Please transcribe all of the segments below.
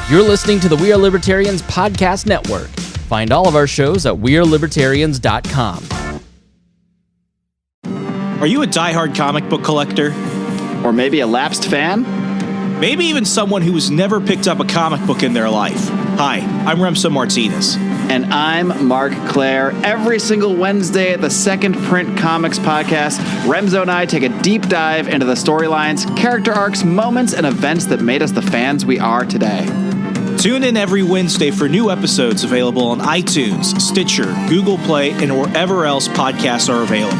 You're listening to the We Are Libertarians podcast network. Find all of our shows at wearelibertarians.com. Are you a diehard comic book collector? Or maybe a lapsed fan? Maybe even someone who has never picked up a comic book in their life. Hi, I'm Remso Martinez. And I'm Mark Claire. Every single Wednesday at the Second Print Comics podcast, Remso and I take a deep dive into the storylines, character arcs, moments, and events that made us the fans we are today. Tune in every Wednesday for new episodes available on iTunes, Stitcher, Google Play, and wherever else podcasts are available.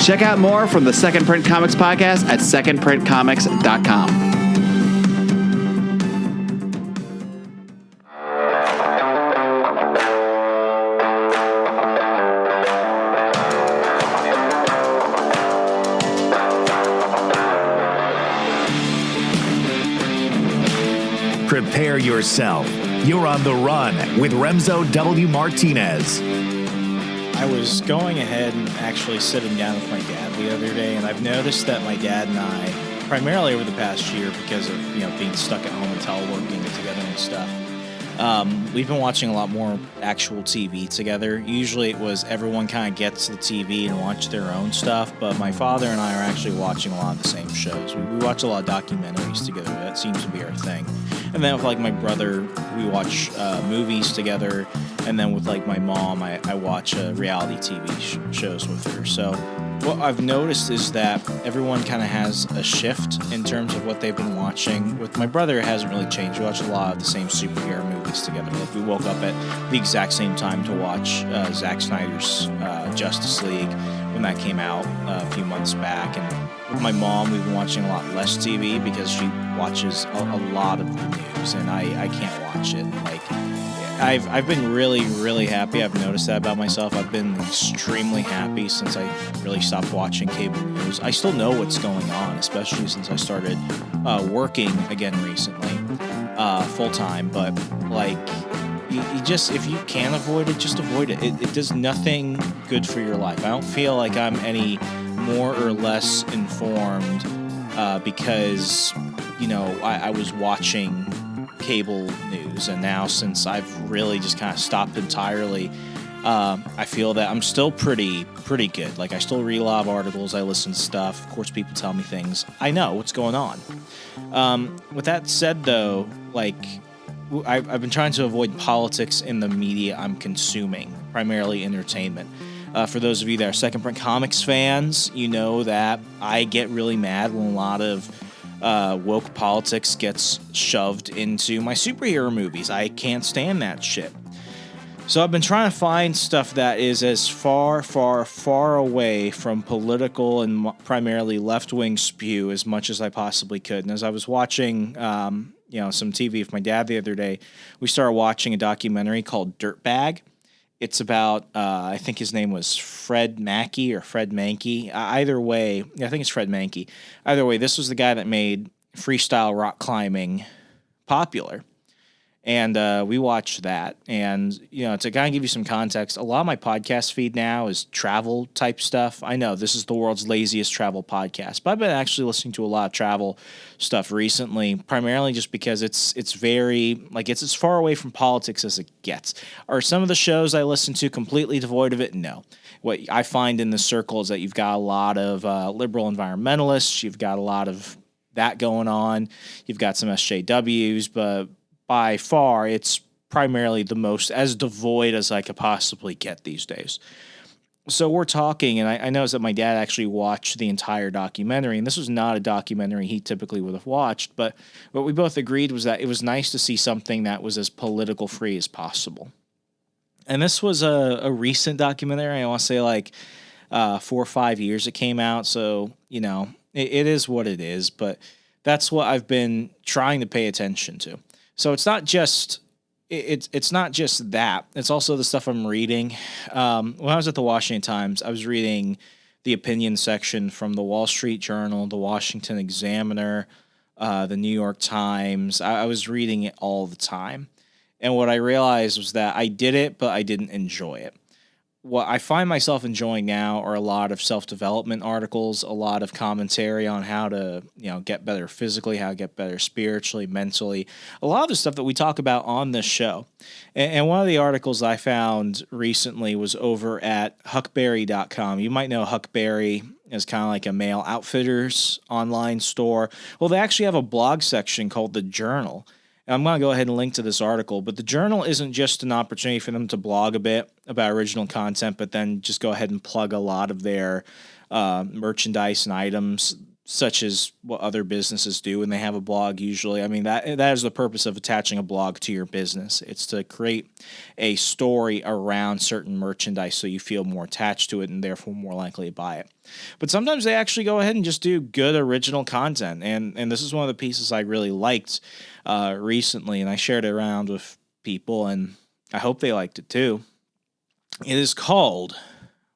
Check out more from the Second Print Comics podcast at secondprintcomics.com. Prepare yourself. You're on the run with Remso W. Martinez. I was going ahead and actually sitting down with my dad the other day, and I've noticed that my dad and I, primarily over the past year because of being stuck at home and teleworking together and stuff, we've been watching a lot more actual TV together. Usually it was everyone kind of gets the TV and watch their own stuff, but my father and I are actually watching a lot of the same shows. We watch a lot of documentaries together. That seems to be our thing. And then with my brother, we watch movies together. And then with my mom, I watch reality TV shows with her. So what I've noticed is that everyone kind of has a shift in terms of what they've been watching. With my brother, it hasn't really changed. We watch a lot of the same superhero movies together. We woke up at the exact same time to watch Zack Snyder's Justice League when that came out a few months back. And with my mom, we've been watching a lot less TV because she watches a lot of the news, and I can't watch it. I've been really, really happy. I've noticed that about myself. I've been extremely happy since I really stopped watching cable news. I still know what's going on, especially since I started working again recently, full-time. But, you just, if you can avoid it, just avoid it. It does nothing good for your life. I don't feel like I'm any more or less informed because, I was watching cable news, and now since I've really just kind of stopped entirely, I feel that I'm still pretty good. I still read a lot of articles, I listen to stuff, of course people tell me things, I know what's going on. With that said though, I've been trying to avoid politics in the media I'm consuming, primarily entertainment. For those of you that are Second Print Comics fans, you know that I get really mad when a lot of woke politics gets shoved into my superhero movies. I can't stand that shit. So I've been trying to find stuff that is as far away from political and primarily left-wing spew as much as I possibly could. And as I was watching, some TV with my dad the other day, we started watching a documentary called Dirtbag. It's about, I think his name was Fred Mackey or Fred Mankey. Either way, I think it's Fred Mankey. Either way, this was the guy that made freestyle rock climbing popular. And we watched that. And, to kind of give you some context, a lot of my podcast feed now is travel type stuff. I know this is the world's laziest travel podcast, but I've been actually listening to a lot of travel stuff recently, primarily just because it's very, it's as far away from politics as it gets. Are some of the shows I listen to completely devoid of it? No. What I find in the circle is that you've got a lot of liberal environmentalists. You've got a lot of that going on. You've got some SJWs, but by far, it's primarily the most as devoid as I could possibly get these days. So we're talking, and I noticed that my dad actually watched the entire documentary, and this was not a documentary he typically would have watched, but what we both agreed was that it was nice to see something that was as political free as possible. And this was a recent documentary. I want to say 4 or 5 years it came out, so, it is what it is, but that's what I've been trying to pay attention to. So it's not just that. It's also the stuff I'm reading. When I was at the Washington Times, I was reading the opinion section from the Wall Street Journal, the Washington Examiner, the New York Times. I was reading it all the time. And what I realized was that I did it, but I didn't enjoy it. what I find myself enjoying now are a lot of self-development articles, a lot of commentary on how to, get better physically, how to get better spiritually, mentally, a lot of the stuff that we talk about on this show. And one of the articles I found recently was over at Huckberry.com. You might know Huckberry as kind of like a mail outfitters online store. Well, they actually have a blog section called The Journal. I'm going to go ahead and link to this article, but the Journal isn't just an opportunity for them to blog a bit about original content, but then just go ahead and plug a lot of their merchandise and items, such as what other businesses do when they have a blog usually. I mean, that is the purpose of attaching a blog to your business. It's to create a story around certain merchandise so you feel more attached to it and therefore more likely to buy it. But sometimes they actually go ahead and just do good original content, and this is one of the pieces I really liked recently, and I shared it around with people, and I hope they liked it too. It is called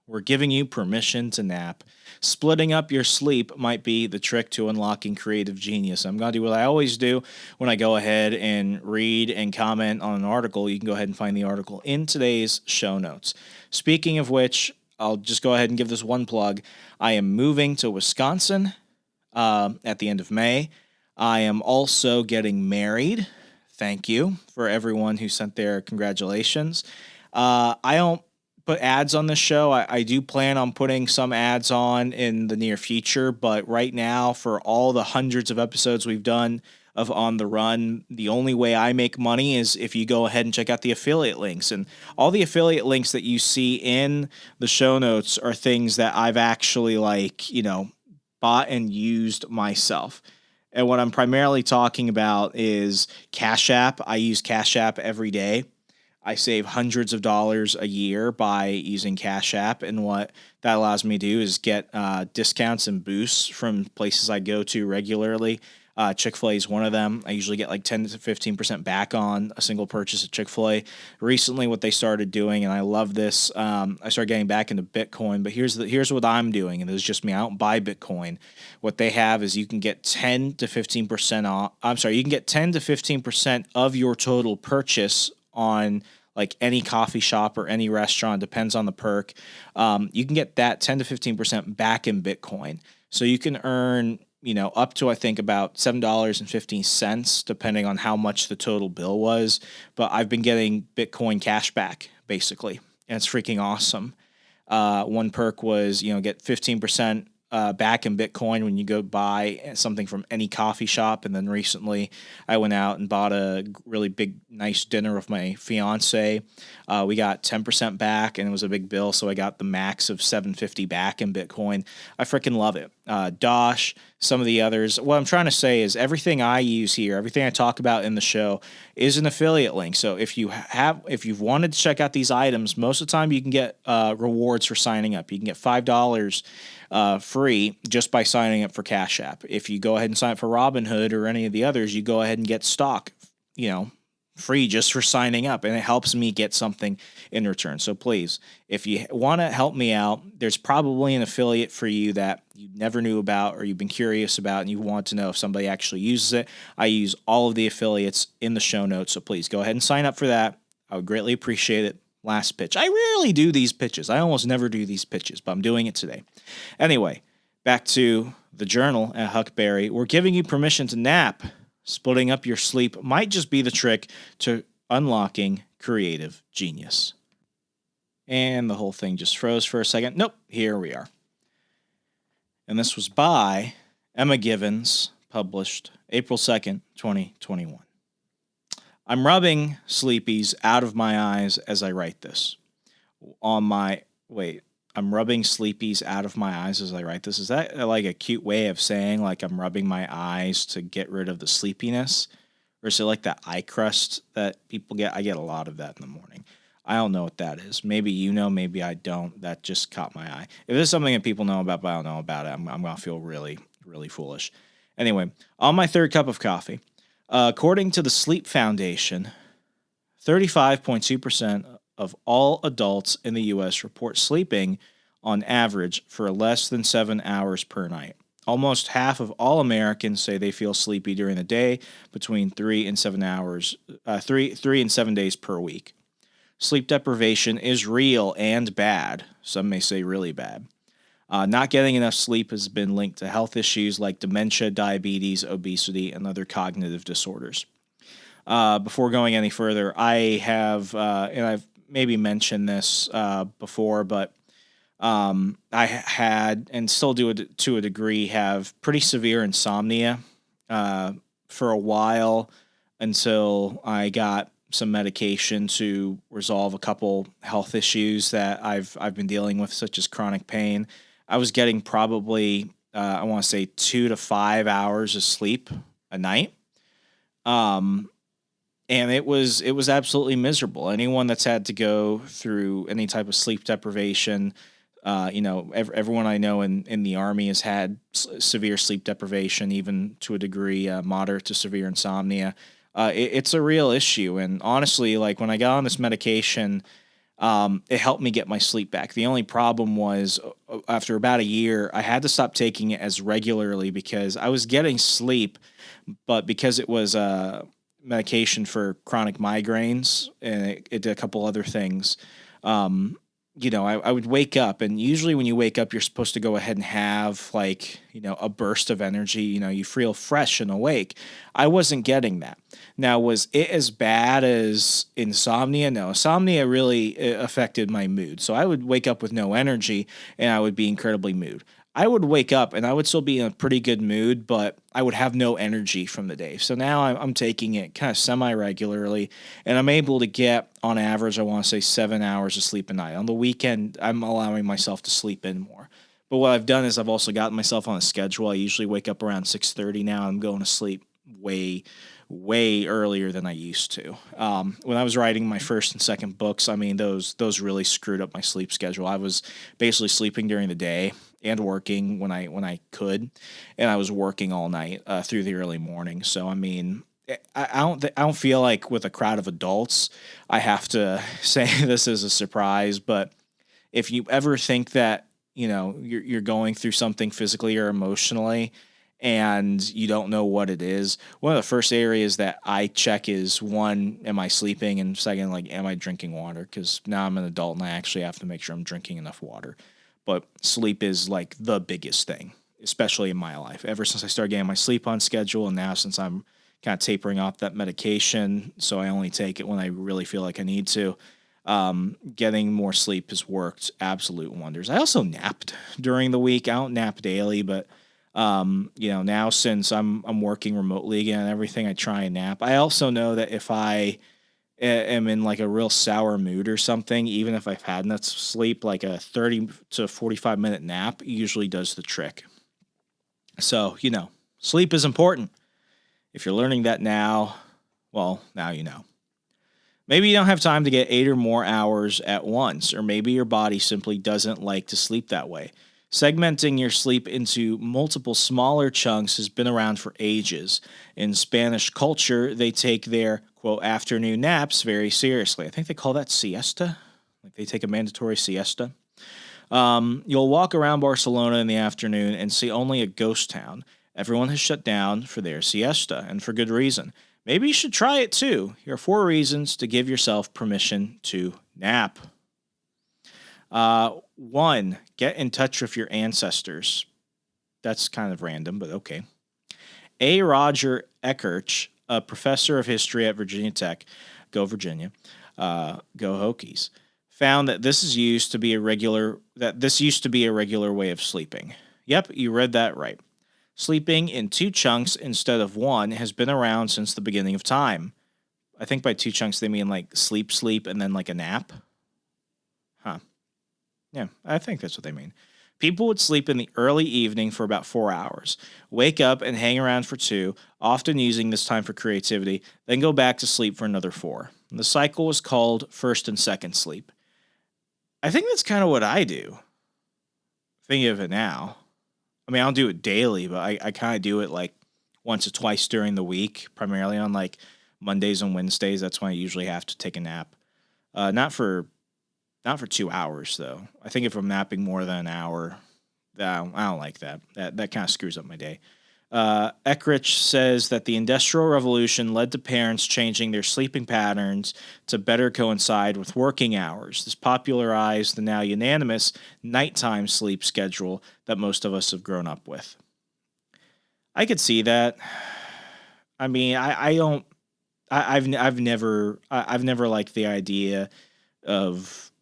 "We're Giving You Permission to Nap." Splitting up your sleep might be the trick to unlocking creative genius. I'm going to do what I always do when I go ahead and read and comment on an article. You can go ahead and find the article in today's show notes. Speaking of which, I'll just go ahead and give this one plug. I am moving to Wisconsin at the end of May. I am also getting married. Thank you for everyone who sent their congratulations. I don't put ads on this show. I do plan on putting some ads on in the near future, but right now, for all the hundreds of episodes we've done of On the Run, the only way I make money is if you go ahead and check out the affiliate links. And all the affiliate links that you see in the show notes are things that I've actually bought and used myself. And what I'm primarily talking about is Cash App. I use Cash App every day. I save hundreds of dollars a year by using Cash App, and what that allows me to do is get discounts and boosts from places I go to regularly. Chick-fil-A is one of them. I usually get like 10 to 15% back on a single purchase at Chick-fil-A. Recently, what they started doing, and I love this, I started getting back into Bitcoin, but here's what I'm doing, and this is just me. I don't buy Bitcoin. What they have is you can get 10 to 15% off. You can get 10 to 15% of your total purchase on like any coffee shop or any restaurant, depends on the perk. You can get that 10 to 15% back in Bitcoin. So you can earn up to, I think, about $7.15, depending on how much the total bill was. But I've been getting Bitcoin cash back, basically, and it's freaking awesome. One perk was, get 15% back in Bitcoin when you go buy something from any coffee shop. And then recently I went out and bought a really big, nice dinner with my fiance. We got 10% back, and it was a big bill, so I got the max of $750 back in Bitcoin. I freaking love it. Dosh, some of the others. What I'm trying to say is everything I use here, everything I talk about in the show is an affiliate link. So if you've wanted to check out these items, most of the time you can get rewards for signing up. You can get $5 free just by signing up for Cash App. If you go ahead and sign up for Robinhood or any of the others, you go ahead and get stock, free just for signing up, and it helps me get something in return. So please, if you want to help me out, there's probably an affiliate for you that you never knew about or you've been curious about and you want to know if somebody actually uses it. I use all of the affiliates in the show notes, so please go ahead and sign up for that. I would greatly appreciate it. Last pitch. I rarely do these pitches. I almost never do these pitches, but I'm doing it today. Anyway, back to the Journal at Huckberry. We're giving you permission to nap. Splitting up your sleep might just be the trick to unlocking creative genius. And the whole thing just froze for a second. Nope, here we are. And this was by Emma Givens, published April 2nd, 2021. I'm rubbing sleepies out of my eyes as I write this. I'm rubbing sleepies out of my eyes as I write this. Is that like a cute way of saying like I'm rubbing my eyes to get rid of the sleepiness? Or is it like that eye crust that people get? I get a lot of that in the morning. I don't know what that is. Maybe you know, maybe I don't. That just caught my eye. If there's something that people know about but I don't know about it, I'm going to feel really, really foolish. Anyway, on my third cup of coffee. According to the Sleep Foundation, 35.2% of all adults in the U.S. report sleeping on average for less than 7 hours per night. Almost half of all Americans say they feel sleepy during the day, between 3 and 7 days per week. Sleep deprivation is real and bad. Some may say really bad. Not getting enough sleep has been linked to health issues like dementia, diabetes, obesity, and other cognitive disorders. Before going any further, I have, and I've maybe mentioned this before, but I had, and still do it to a degree, have pretty severe insomnia for a while until I got some medication to resolve a couple health issues that I've been dealing with, such as chronic pain. I was getting probably, I want to say 2 to 5 hours of sleep a night. And it was absolutely miserable. Anyone that's had to go through any type of sleep deprivation, everyone I know in the Army has had severe sleep deprivation, even to a degree, moderate to severe insomnia. It's a real issue. And honestly, like when I got on this medication, it helped me get my sleep back. The only problem was after about a year, I had to stop taking it as regularly because I was getting sleep, but because it was medication for chronic migraines and it did a couple other things, I would wake up, and usually when you wake up, you're supposed to go ahead and have a burst of energy. You feel fresh and awake. I wasn't getting that. Now, was it as bad as insomnia? No, insomnia really affected my mood. So I would wake up with no energy and I would be incredibly mood. I would wake up and I would still be in a pretty good mood, but I would have no energy from the day. So now I'm taking it kind of semi-regularly, and I'm able to get, on average, I want to say 7 hours of sleep a night. On the weekend, I'm allowing myself to sleep in more. But what I've done is I've also gotten myself on a schedule. I usually wake up around 6:30 now. I'm going to sleep way earlier than I used to. When I was writing my first and second books, I mean, those really screwed up my sleep schedule. I was basically sleeping during the day and working when I could, and I was working all night through the early morning. So I mean, I don't feel like with a crowd of adults I have to say this is a surprise, but if you ever think that you're going through something physically or emotionally and you don't know what it is, one of the first areas that I check is, one, am I sleeping? And second, am I drinking water? Because now I'm an adult and I actually have to make sure I'm drinking enough water. But sleep is the biggest thing, especially in my life. Ever since I started getting my sleep on schedule, and now since I'm kind of tapering off that medication, so I only take it when I really feel like I need to, getting more sleep has worked absolute wonders. I also napped during the week. I don't nap daily, but now since I'm working remotely again and everything, I try and nap. I also know that if I am in a real sour mood or something, even if I've had enough sleep, a 30 to 45 minute nap usually does the trick. So, sleep is important. If you're learning that now, well, now you know. Maybe you don't have time to get 8 or more hours at once, or maybe your body simply doesn't like to sleep that way. Segmenting your sleep into multiple smaller chunks has been around for ages. In Spanish culture, they take their, quote, afternoon naps very seriously. I think they call that siesta. They take a mandatory siesta. You'll walk around Barcelona in the afternoon and see only a ghost town. Everyone has shut down for their siesta, and for good reason. Maybe you should try it too. Here are 4 reasons to give yourself permission to nap. 1, get in touch with your ancestors. That's kind of random, but okay. A. Roger Eckerch, a professor of history at Virginia Tech, go Virginia, go Hokies, found that this used to be a regular way of sleeping. Yep, you read that right. Sleeping in 2 chunks instead of 1 has been around since the beginning of time. I think by 2 chunks they mean sleep, and then a nap. Huh. Yeah, I think that's what they mean. People would sleep in the early evening for about 4 hours, wake up and hang around for 2, often using this time for creativity, then go back to sleep for another 4. And the cycle was called first and second sleep. I think that's kind of what I do. Thinking of it now. I mean, I don't do it daily, but I kind of do it once or twice during the week, primarily on Mondays and Wednesdays. That's when I usually have to take a nap. Not for 2 hours, though. I think if I'm napping more than an hour, I don't like that. That kind of screws up my day. Eckrich says that the Industrial Revolution led to parents changing their sleeping patterns to better coincide with working hours. This popularized the now unanimous nighttime sleep schedule that most of us have grown up with. I could see that. I mean, I've never liked the idea of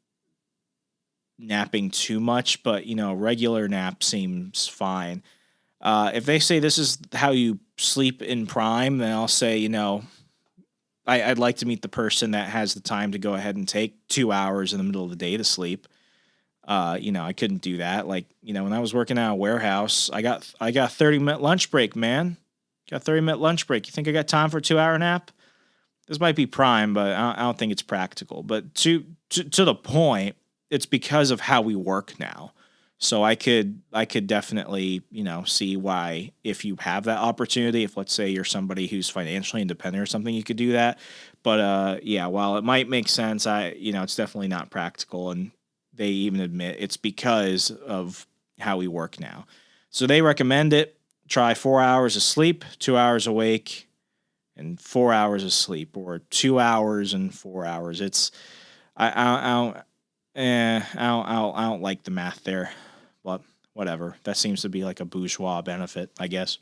napping too much, but regular nap seems fine. If they say this is how you sleep in prime, then I'll say, I'd like to meet the person that has the time to go ahead and take 2 hours in the middle of the day to sleep. I couldn't do that. Like, when I was working at a warehouse, I got a 30-minute lunch break, man. Got a 30-minute lunch break. You think I got time for a 2-hour nap? This might be prime, but I don't think it's practical. But to the point, it's because of how we work now. So I could definitely, see why, if you have that opportunity, if let's say you're somebody who's financially independent or something, you could do that. But while it might make sense, it's definitely not practical. And they even admit it's because of how we work now. So they recommend it. Try 4 hours of sleep, 2 hours awake, and 4 hours of sleep, or 2 hours and 4 hours. It's I don't like the math there. But whatever. That seems to be like a bourgeois benefit, I guess.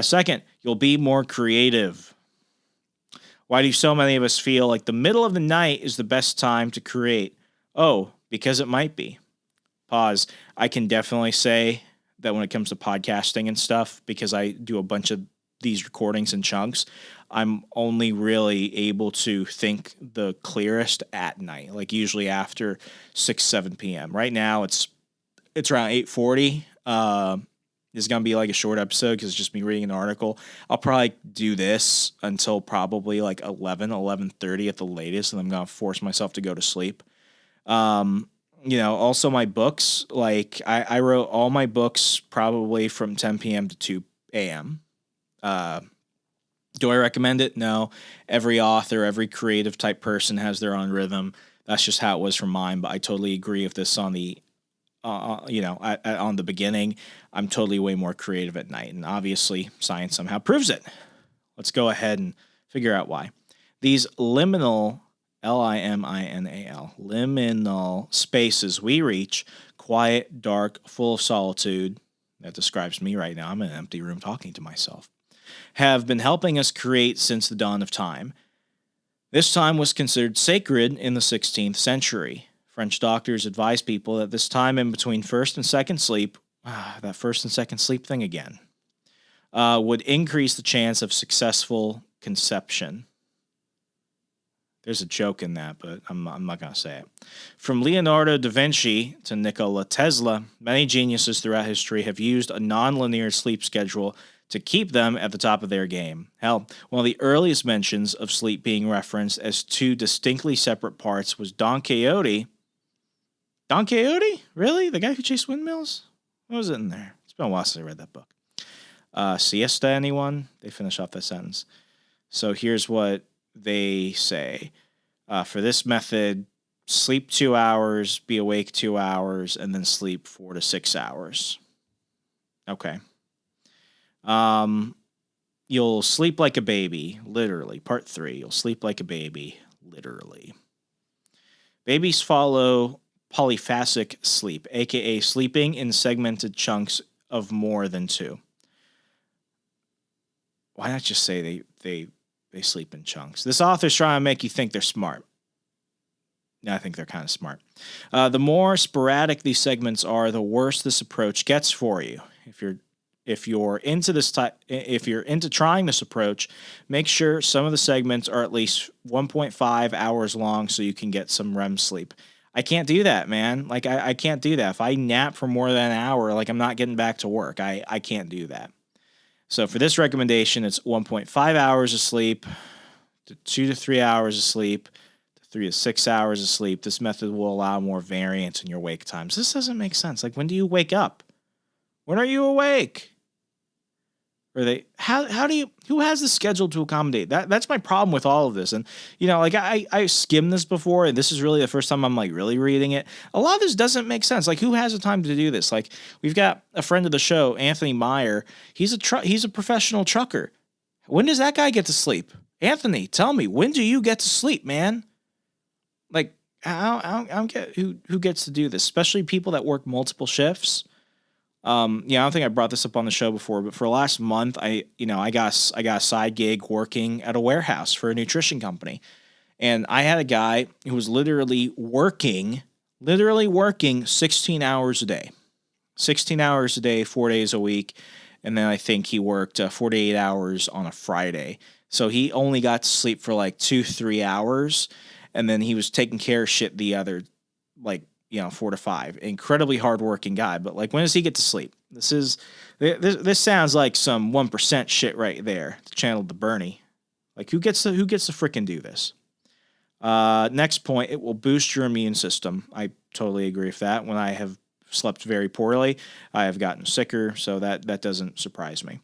Second, you'll be more creative. Why do so many of us feel like the middle of the night is the best time to create? Oh, because it might be. Pause. I can definitely say that when it comes to podcasting and stuff, because I do a bunch of these recordings in chunks, I'm only really able to think the clearest at night, like usually after 6, 7 p.m. Right now, it's around 8:40. This is going to be like a short episode because it's just me reading an article. I'll probably do this until probably like 11:30 at the latest, and I'm going to force myself to go to sleep. Also my books, like I wrote all my books probably from 10 p.m. to 2 a.m. Do I recommend it? No. Every author, every creative type person has their own rhythm. That's just how it was for mine, but I totally agree with this on the on the beginning. I'm totally way more creative at night, and obviously science somehow proves it. Let's go ahead and figure out why. These liminal, Liminal, liminal spaces we reach, quiet, dark, full of solitude, that describes me right now, I'm in an empty room talking to myself, have been helping us create since the dawn of time. This time was considered sacred in the 16th century. French doctors advise people that this time in between first and second sleep, that first and second sleep thing again, would increase the chance of successful conception. There's a joke in that, but I'm not going to say it. From Leonardo da Vinci to Nikola Tesla, many geniuses throughout history have used a nonlinear sleep schedule to keep them at the top of their game. Hell, one of the earliest mentions of sleep being referenced as two distinctly separate parts was Don Quixote. Don Quixote? Really? The guy who chased windmills? What was it in there? It's been a while since I read that book. Siesta, anyone? They finish off that sentence. So here's what they say. For this method, sleep 2 hours, be awake 2 hours, and then sleep 4 to 6 hours. Okay. You'll sleep like a baby, literally. Part 3, you'll sleep like a baby, literally. Babies follow polyphasic sleep, aka sleeping in segmented chunks of more than 2. Why not just say they sleep in chunks? This author's trying to make you think they're smart. I think they're kind of smart. The more sporadic these segments are, the worse this approach gets for you. If you're into trying this approach, make sure some of the segments are at least 1.5 hours long so you can get some REM sleep. I can't do that, man. Like I can't do that. If I nap for more than an hour, like I'm not getting back to work. I can't do that. So for this recommendation, it's 1.5 hours of sleep, to 2 to 3 hours of sleep, to 3 to 6 hours of sleep. This method will allow more variance in your wake times. This doesn't make sense. Like, when do you wake up? When are you awake? Or who has the schedule to accommodate that? That's my problem with all of this. And, like I skimmed this before, and this is really the first time I'm like really reading it. A lot of this doesn't make sense. Like, who has the time to do this? Like, we've got a friend of the show, Anthony Meyer. He's a professional trucker. When does that guy get to sleep? Anthony, tell me, when do you get to sleep, man? Like, I don't get who gets to do this, especially people that work multiple shifts. I don't think I brought this up on the show before, but for the last month, I got a side gig working at a warehouse for a nutrition company. And I had a guy who was literally working 16 hours a day, 4 days a week. And then I think he worked 48 hours on a Friday. So he only got to sleep for like 2-3 hours. And then he was taking care of shit the other, 4 to 5. Incredibly hardworking guy, but like, when does he get to sleep? This sounds like some 1% shit right there. Channeled to Bernie. Like, who gets to frickin' do this? Next point, it will boost your immune system. I totally agree with that. When I have slept very poorly, I have gotten sicker, so that doesn't surprise me.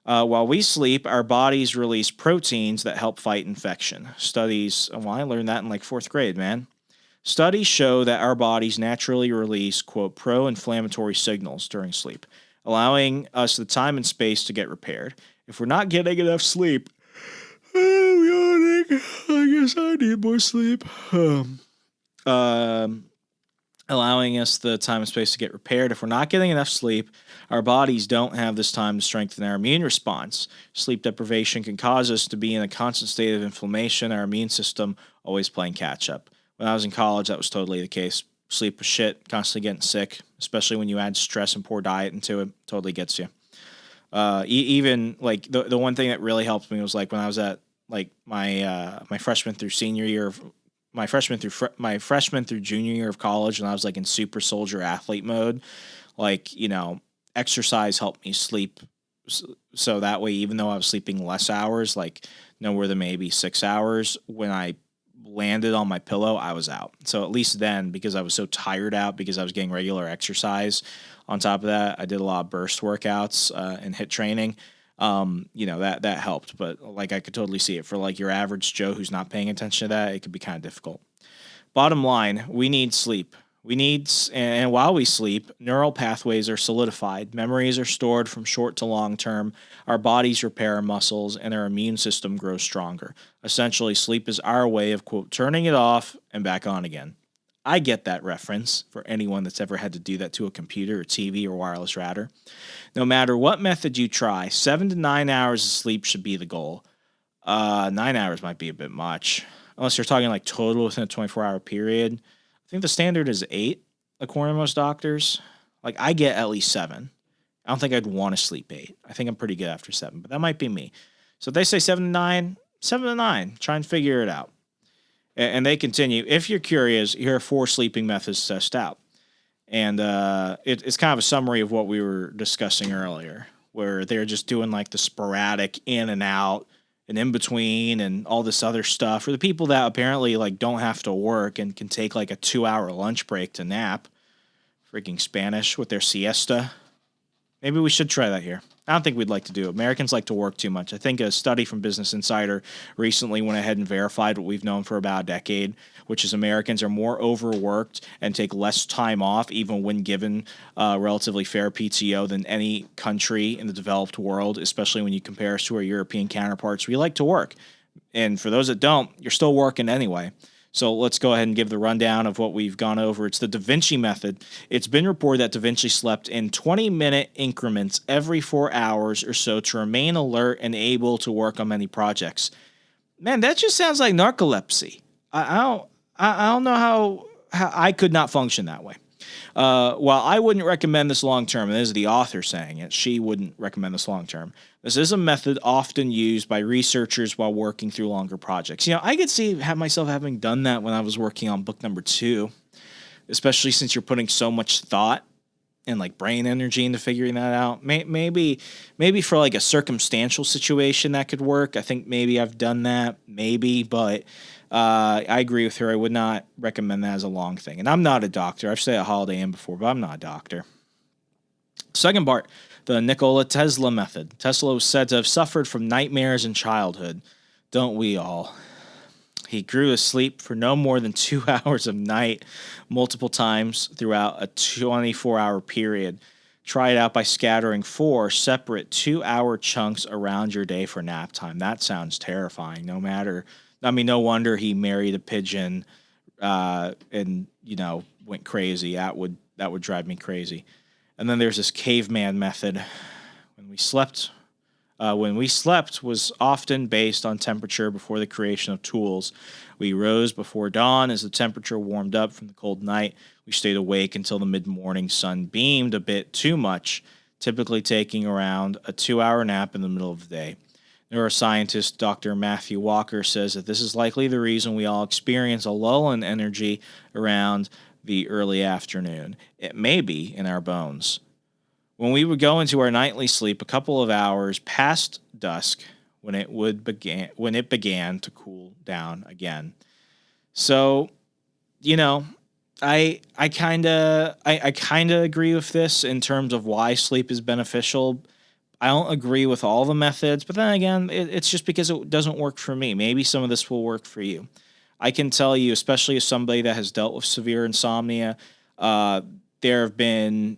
While we sleep, our bodies release proteins that help fight infection. Studies, I learned that in like 4th grade, man. Studies show that our bodies naturally release, quote, pro-inflammatory signals during sleep, allowing us the time and space to get repaired. If we're not getting enough sleep, I'm yawning. I guess I need more sleep. Allowing us the time and space to get repaired. If we're not getting enough sleep, our bodies don't have this time to strengthen our immune response. Sleep deprivation can cause us to be in a constant state of inflammation, our immune system always playing catch up. When I was in college, that was totally the case. Sleep was shit, constantly getting sick, especially when you add stress and poor diet into it. Totally gets you. Even like the one thing that really helped me was like when I was at like my freshman through senior year of my freshman through junior year of college, when I was like in super soldier athlete mode, like, exercise helped me sleep. So that way, even though I was sleeping less hours, like nowhere than maybe 6 hours, when I landed on my pillow, I was out. So at least then, because I was so tired out, because I was getting regular exercise on top of that, I did a lot of burst workouts and HIIT training. That helped. But like, I could totally see it for like your average Joe who's not paying attention to that. It could be kind of difficult. Bottom line, we need sleep. And while we sleep, neural pathways are solidified. Memories are stored from short to long term. Our bodies repair our muscles, and our immune system grows stronger. Essentially, sleep is our way of, quote, turning it off and back on again. I get that reference for anyone that's ever had to do that to a computer or TV or wireless router. No matter what method you try, 7 to 9 hours of sleep should be the goal. 9 hours might be a bit much, unless you're talking like total within a 24-hour period. I think the standard is 8, according to most doctors. Like, I get at least 7. I don't think I'd want to sleep 8. I think I'm pretty good after 7, but that might be me. So if they say 7 to 9, 7 to 9. Try and figure it out. And they continue, if you're curious, here are 4 sleeping methods to test out. And it's kind of a summary of what we were discussing earlier, where they're just doing like the sporadic in and out and in between and all this other stuff. For the people that apparently like don't have to work and can take like a 2-hour lunch break to nap, freaking Spanish with their siesta. Maybe we should try that here. I don't think we'd like to do it. Americans like to work too much. I think a study from Business Insider recently went ahead and verified what we've known for about a decade, which is Americans are more overworked and take less time off, even when given relatively fair PTO, than any country in the developed world, especially when you compare us to our European counterparts. We like to work. And for those that don't, you're still working anyway. So let's go ahead and give the rundown of what we've gone over. It's the Da Vinci method. It's been reported that Da Vinci slept in 20-minute increments every 4 hours or so to remain alert and able to work on many projects. Man, that just sounds like narcolepsy. I don't know how I could not function that way. While I wouldn't recommend this long term, and this is the author saying it, she wouldn't recommend this long term. This is a method often used by researchers while working through longer projects. I could see myself having done that when I was working on book number 2, especially since you're putting so much thought and like brain energy into figuring that out. Maybe for like a circumstantial situation that could work. I think maybe I've done that, but I agree with her. I would not recommend that as a long thing. And I'm not a doctor. I've said a Holiday Inn before, but I'm not a doctor. Second part, The Nikola Tesla method. Tesla was said to have suffered from nightmares in childhood. Don't we all? He grew his sleep for no more than 2 hours a night, multiple times throughout a 24-hour period. Try it out by scattering 4 separate 2-hour chunks around your day for nap time. That sounds terrifying. No wonder he married a pigeon and, went crazy. That would drive me crazy. And then there's this caveman method. When we slept was often based on temperature before the creation of tools. We rose before dawn as the temperature warmed up from the cold night. We stayed awake until the mid-morning sun beamed a bit too much, typically taking around a 2-hour nap in the middle of the day. Neuroscientist Dr. Matthew Walker says that this is likely the reason we all experience a lull in energy around the early afternoon. It may be in our bones. When we would go into our nightly sleep a couple of hours past dusk, when it began to cool down again. So, I kind of agree with this in terms of why sleep is beneficial. I don't agree with all the methods, but then again, it's just because it doesn't work for me. Maybe some of this will work for you. I can tell you, especially as somebody that has dealt with severe insomnia, there have been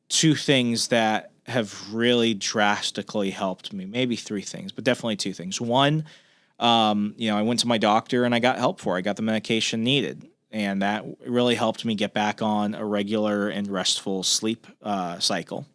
2 things that have really drastically helped me. Maybe 3 things, but definitely 2 things. One, I went to my doctor and I got help for it. I got the medication needed, and that really helped me get back on a regular and restful sleep cycle.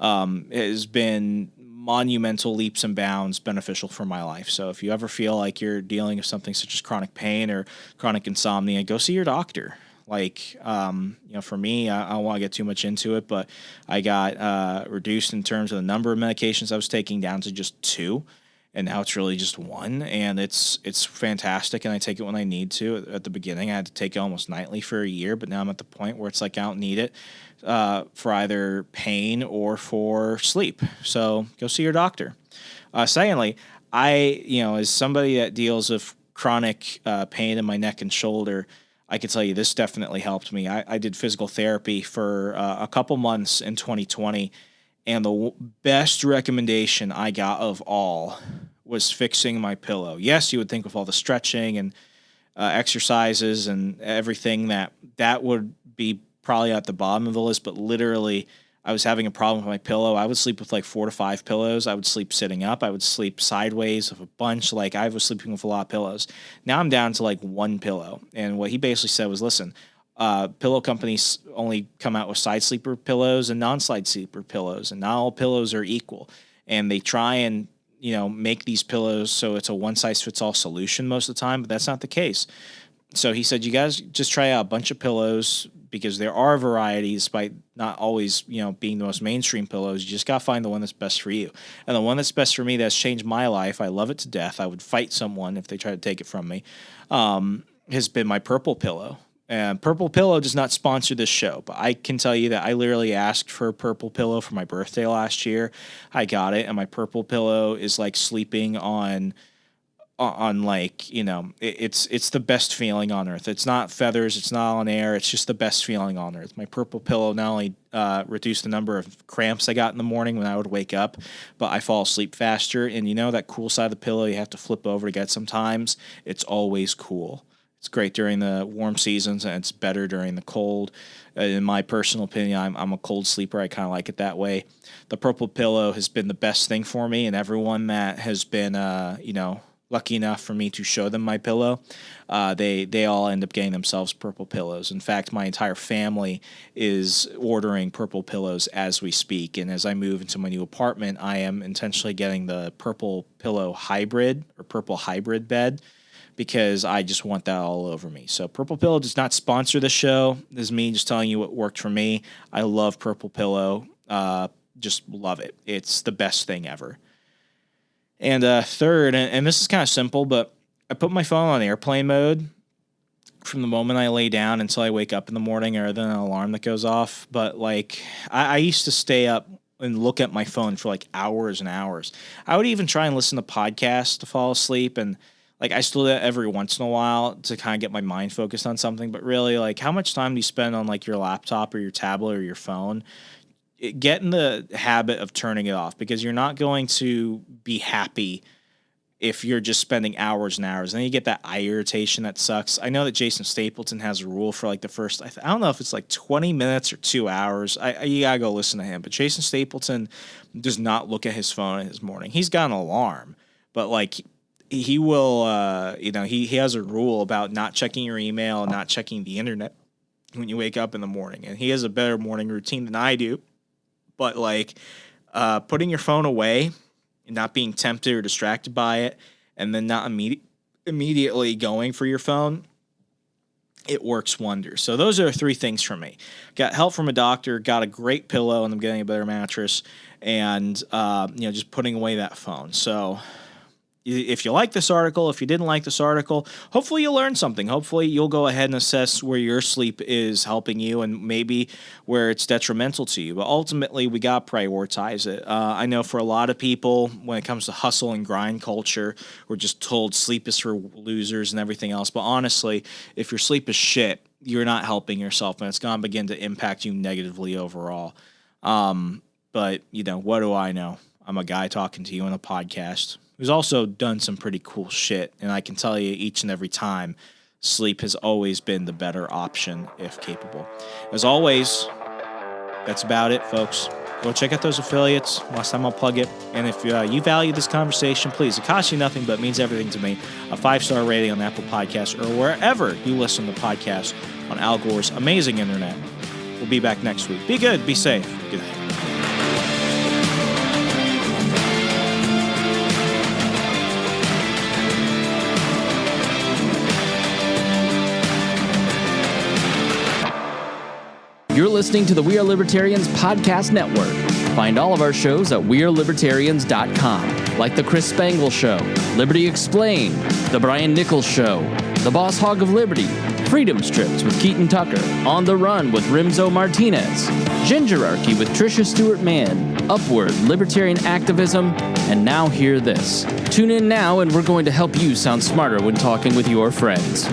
It has been monumental leaps and bounds beneficial for my life. So if you ever feel like you're dealing with something such as chronic pain or chronic insomnia, go see your doctor. For me, I don't want to get too much into it, but I got reduced in terms of the number of medications I was taking down to just 2. And now it's really just 1, and it's fantastic, and I take it when I need to. At the beginning, I had to take it almost nightly for a year, but now I'm at the point where it's like I don't need it for either pain or for sleep. So go see your doctor. Secondly, as somebody that deals with chronic pain in my neck and shoulder, I can tell you this definitely helped me. I did physical therapy for a couple months in 2020, and the best recommendation I got of all was fixing my pillow. Yes, you would think with all the stretching and exercises and everything that would be probably at the bottom of the list, but literally I was having a problem with my pillow. I would sleep with like 4 to 5 pillows. I would sleep sitting up. I would sleep sideways with a bunch. Like I was sleeping with a lot of pillows. Now I'm down to like 1 pillow. And what he basically said was, listen, pillow companies only come out with side sleeper pillows and non-side sleeper pillows, and not all pillows are equal. And they try and, make these pillows so it's a one-size-fits-all solution most of the time, but that's not the case. So he said, you guys just try out a bunch of pillows, because there are varieties, despite not always, being the most mainstream pillows. You just got to find the one that's best for you. And the one that's best for me, that's changed my life, I love it to death, I would fight someone if they try to take it from me, has been my Purple Pillow. And Purple Pillow does not sponsor this show, but I can tell you that I literally asked for a Purple Pillow for my birthday last year. I got it, and my Purple Pillow is like sleeping on it's the best feeling on earth. It's not feathers, it's not on air, it's just the best feeling on earth. My Purple Pillow not only reduced the number of cramps I got in the morning when I would wake up, but I fall asleep faster. And that cool side of the pillow you have to flip over to get sometimes, it's always cool. It's great during the warm seasons, and it's better during the cold. In my personal opinion, I'm a cold sleeper. I kind of like it that way. The Purple Pillow has been the best thing for me, and everyone that has been, lucky enough for me to show them my pillow, they all end up getting themselves Purple Pillows. In fact, my entire family is ordering Purple Pillows as we speak. And as I move into my new apartment, I am intentionally getting the Purple Pillow Hybrid or Purple Hybrid bed, because I just want that all over me. So Purple Pillow does not sponsor the show. This is me just telling you what worked for me. I love Purple Pillow. Just love it. It's the best thing ever. And third, and this is kind of simple, but I put my phone on airplane mode from the moment I lay down until I wake up in the morning, or then an alarm that goes off. But I used to stay up and look at my phone for hours and hours. I would even try and listen to podcasts to fall asleep, and I still do that every once in a while to kind of get my mind focused on something. But really, how much time do you spend on your laptop or your tablet or your phone? get in the habit of turning it off, because you're not going to be happy if you're just spending hours and hours. And then you get that eye irritation that sucks. I know that Jason Stapleton has a rule for like the first, I don't know if it's like 20 minutes or 2 hours. You gotta go listen to him. But Jason Stapleton does not look at his phone in his morning. He's got an alarm, but like he will, he has a rule about not checking your email and not checking the internet when you wake up in the morning. And he has a better morning routine than I do. But like putting your phone away, not being tempted or distracted by it, and then not immediately going for your phone, it works wonders. So those are 3 things for me. Got help from a doctor, got a great pillow, and I'm getting a better mattress, and just putting away that phone. So if you like this article, if you didn't like this article, hopefully you'll learn something. Hopefully you'll go ahead and assess where your sleep is helping you and maybe where it's detrimental to you. But ultimately, we got to prioritize it. I know for a lot of people, when it comes to hustle and grind culture, we're just told sleep is for losers and everything else. But honestly, if your sleep is shit, you're not helping yourself, and it's going to begin to impact you negatively overall. But, what do I know? I'm a guy talking to you on a podcast who's also done some pretty cool shit. And I can tell you each and every time, sleep has always been the better option if capable. As always, that's about it, folks. Go check out those affiliates. Last time I'll plug it. And if you value this conversation, please, it costs you nothing, but it means everything to me. A 5-star rating on Apple Podcasts or wherever you listen to podcasts on Al Gore's amazing internet. We'll be back next week. Be good. Be safe. Good night. You're listening to the We Are Libertarians podcast network. Find all of our shows at wearelibertarians.com, like The Chris Spangle Show, Liberty Explained, The Brian Nichols Show, The Boss Hog of Liberty, Freedom Strips with Keaton Tucker, On the Run with Remso Martinez, Gingerarchy with Tricia Stewart-Mann, Upward, Libertarian Activism, and Now Hear This. Tune in now and we're going to help you sound smarter when talking with your friends.